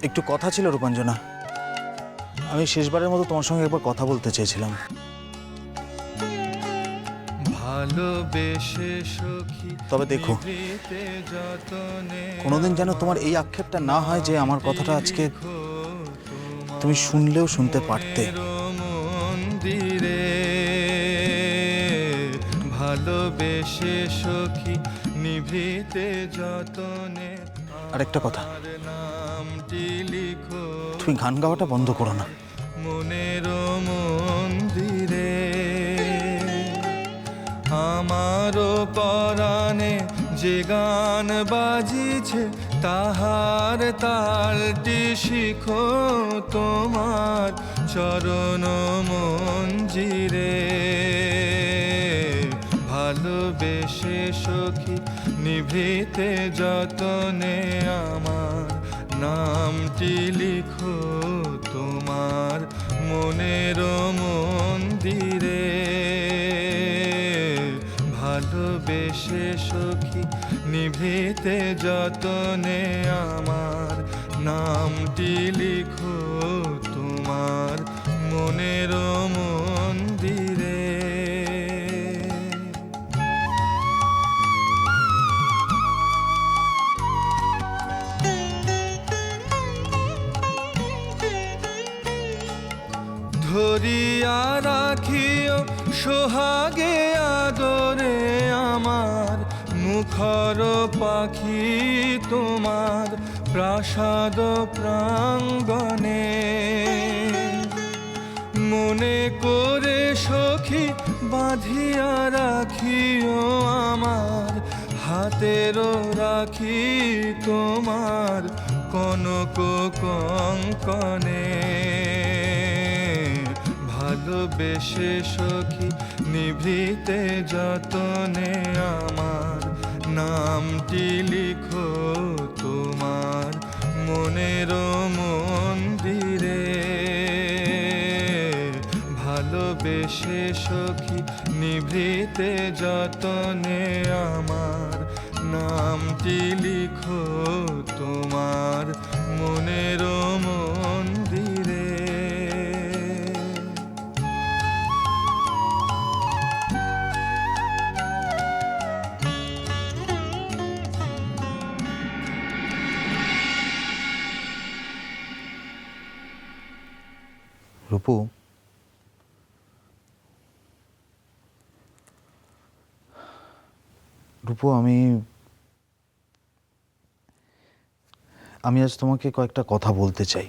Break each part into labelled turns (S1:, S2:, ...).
S1: একটু কথা ছিল রূপাঞ্জনা, আমি শেষবারের মতো তোমার সঙ্গে একবার কথা বলতে চেয়েছিলাম। তবে দেখো, কোনোদিন যেন তোমার এই আক্ষেপটা না হয় যে আমার কথাটা আজকে তুমি শুনলেও শুনতে পারতে। ভালোবেসে সখী নিভৃতে যতনে। আরেকটা কথা, তুমি গান গাওয়াটা বন্ধ করো না। মনের মন্দিরে আমারও পরাণে যে গান বাজিছে, তাহার তালটি শিখো তোমার চরণ মঞ্জিরে। ভালোবেসে সখী নিভৃতে যতনে আমার নামটি লিখো তোমার মনের মন্দিরে। ভালোবেসে সখী নিভৃতে যতনে আমার নামটি লিখো তোমার মনের মন্দিরে। ধরিয়া রাখিও সোহাগে আদরে আমার মুখর পাখি তোমার প্রাসাদ প্রাঙ্গণে। মনে করে সখী বাঁধিয়া রাখিও আমার হাতেরও রাখি তোমার কনক কঙ্কনে। ভালোবেসে সখী নিভৃতে যতনে আমার নামটি লিখো তোমার মনের মন্দিরে। ভালোবেসে সখী নিভৃতে যতনে আমার নামটি লিখো তোমার মনের মন্দিরে। রূপু, রূপু, আমি আজ তোমাকে কয়েকটা কথা বলতে চাই।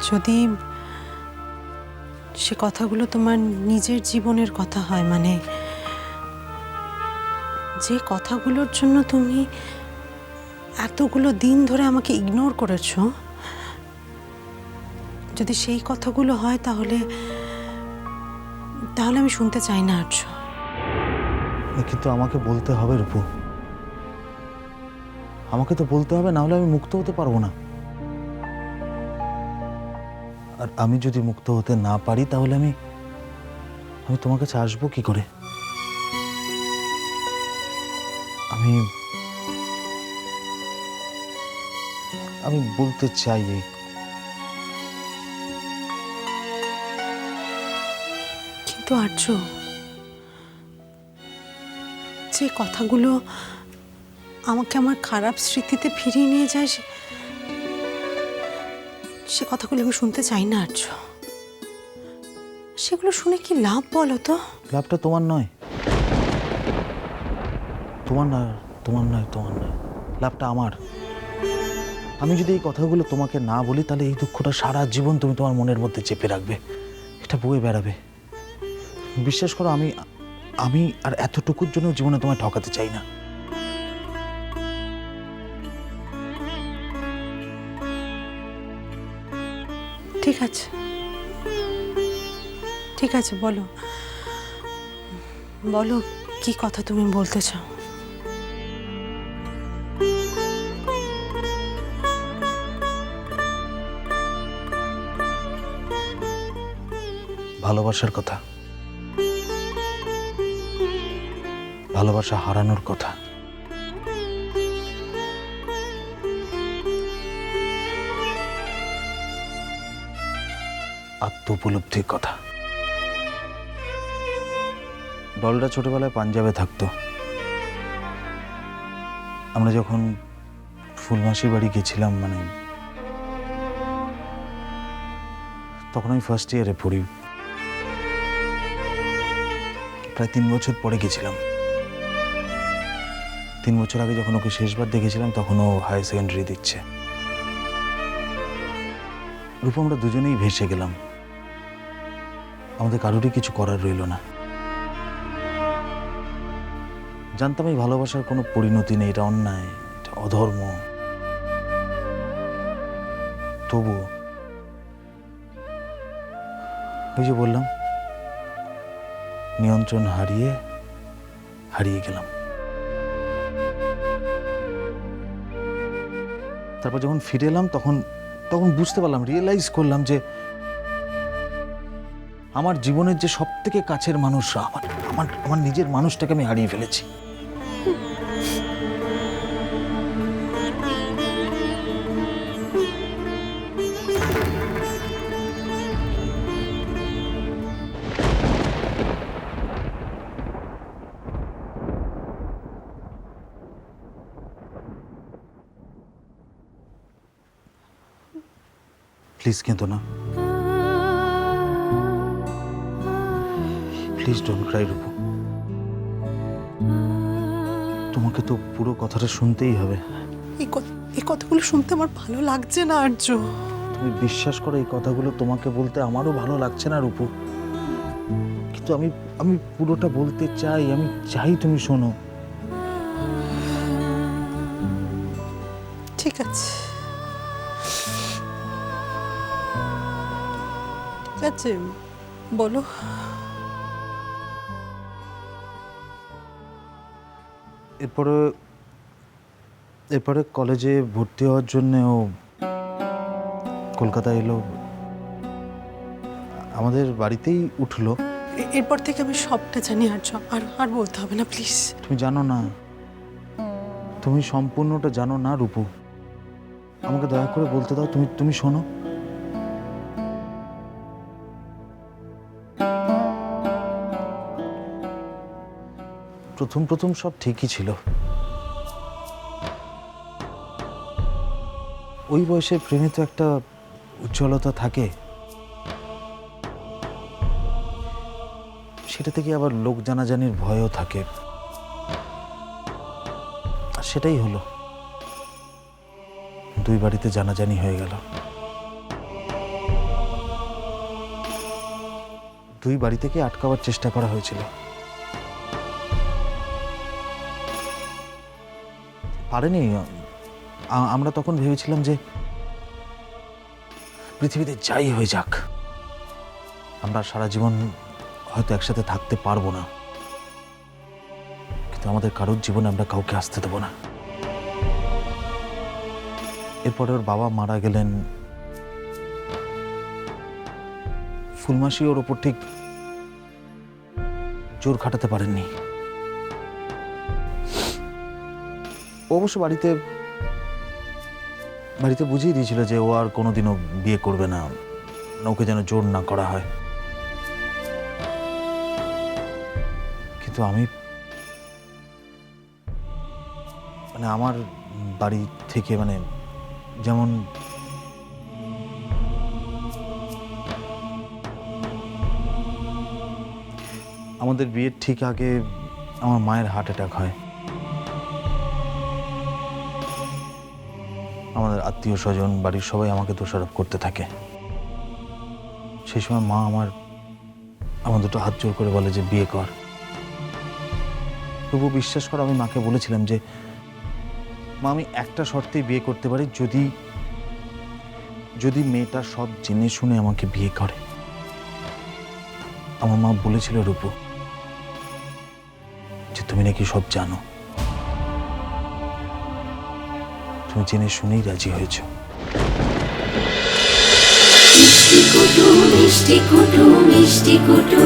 S2: যদি সে কথাগুলো তোমার নিজের জীবনের কথা হয়, মানে যে কথাগুলোর জন্য তুমি এতগুলো দিন ধরে আমাকে ইগনোর করেছো, যদি সেই কথাগুলো হয় তাহলে আমি শুনতে চাই না আর্য।
S1: কিন্তু আমাকে বলতে হবে রূপু, আমাকে তো বলতে হবে, না হলে আমি মুক্ত হতে পারবো না। আর আমি যদি মুক্ত হতে না পারি তাহলে আমি তোমার কাছে আসবো কি করে? আমি বলতে চাই
S2: কিন্তু আর্য, যে কথাগুলো আমাকে আমার খারাপ স্মৃতিতে ফিরিয়ে নিয়ে যায়, সে কথাগুলো আমি শুনতে চাই না আর্য। সেগুলো শুনে কি লাভ বলো তো?
S1: লাভটা তোমার নয়, তোমার নয়, লাভটা আমার। আমি যদি এই কথাগুলো তোমাকে না বলি তাহলে এই দুঃখটা সারা জীবন তুমি তোমার মনের মধ্যে চেপে রাখবে, এটা বয়ে বেড়াবে। বিশ্বাস করো, আমি আর এতটুকুর জন্য জীবনে তোমায় ঠকাতে চাই না।
S2: ঠিক আছে, ঠিক আছে, বলো বলো কি কথা তুমি বলতে চাও।
S1: ভালোবাসার কথা, ভালোবাসা হারানোর কথা। আত্ম উপলব্ধির কথা। ডলটা ছোটবেলায় পাঞ্জাবে থাকতো। আমরা যখন ফুলমাসির বাড়ি গেছিলাম, মানে তখন আমি ফার্স্ট ইয়ারে পড়ি। প্রায় 3 বছর পরে গেছিলাম। 3 বছর আগে যখন ওকে শেষবার দেখেছিলাম তখন ও হায়ার সেকেন্ডারি দিচ্ছে। রূপ, আমরা দুজনেই ভেসে গেলাম। আমাদের কারোরই কিছু করার রইল না। জানতাম এই ভালোবাসার কোনো পরিণতি নেই, এটা অন্যায়, এটা অধর্ম। তবু ওই যে বললাম, নিয়ন্ত্রণ হারিয়ে গেলাম। তারপর যখন ফিরে এলাম তখন বুঝতে পারলাম, রিয়েলাইজ করলাম যে আমার জীবনের যে সব থেকে কাছের মানুষরা, আমার নিজের মানুষটাকে আমি হারিয়ে ফেলেছি। প্লিজ কেঁদো না, প্লিজ ডোন্ট ক্রাই রূপু। তোমাকে তো পুরো কথাটা শুনতেই হবে।
S2: এই কথাগুলো শুনতে আমার ভালো লাগছে না আর্য।
S1: তুমি বিশ্বাস করো, এই কথাগুলো তোমাকে বলতে আমারও ভালো লাগছে না রূপু, কিন্তু আমি পুরোটা বলতে চাই। আমি চাই তুমি শোনো।
S2: ঠিক আছে, ঠিক আছে, বলো।
S1: এরপরে কলেজে ভর্তি হওয়ার জন্য ও কলকাতা এলো, আমাদের বাড়িতেই উঠলো।
S2: এরপর থেকে আমি সবটা জানি আর্য, আর বলতে হবে না প্লিজ।
S1: তুমি জানো না, তুমি সম্পূর্ণটা জানো না রূপু। আমাকে দয়া করে বলতে দাও, তুমি শোনো। প্রথম সব ঠিকই ছিল। ওই বয়সে প্রেমে তো একটা উজ্জ্বলতা থাকে, সেটা থেকে আবার লোক জানাজানির ভয়ও থাকে। আর সেটাই হলো, 2 বাড়িতে জানাজানি হয়ে গেল। 2 বাড়ি থেকে আটকাবার চেষ্টা করা হয়েছিল, পারেনি। আমরা তখন ভেবেছিলাম যে পৃথিবীতে যাই হয়ে যাক, আমরা সারা জীবন হয়তো একসাথে থাকতে পারবো না, কিন্তু আমাদের কারোর জীবনে আমরা কাউকে আসতে দেবো না। এরপরে ওর বাবা মারা গেলেন। ফুলমাসি ওর ওপর ঠিক জোর খাটাতে পারেননি। অবশ্য বাড়িতে বুঝিয়ে দিয়েছিল যে ও আর কোনোদিনও বিয়ে করবে না, ওকে যেন জোর না করা হয়। কিন্তু আমি আমার বাড়ি থেকে যেমন আমাদের বিয়ের ঠিক আগে আমার মায়ের হার্ট অ্যাটাক হয়। আমাদের আত্মীয় স্বজন, বাড়ির সবাই আমাকে দোষারোপ করতে থাকে। সেই সময় মা আমার দুটো হাত জোর করে বলে যে বিয়ে কর। তবু বিশ্বাস কর, আমি মাকে বলেছিলাম যে মা, আমি একটা শর্তেই বিয়ে করতে পারি, যদি মেয়েটা সব জেনে শুনে আমাকে বিয়ে করে। আমার মা বলেছিল, রূপু, যে তুমি নাকি সব জানো, তুমি জেনে শুনেই রাজি হয়েছ।
S3: মিষ্টি কুটু মিষ্টি কুটু মিষ্টি কুটু।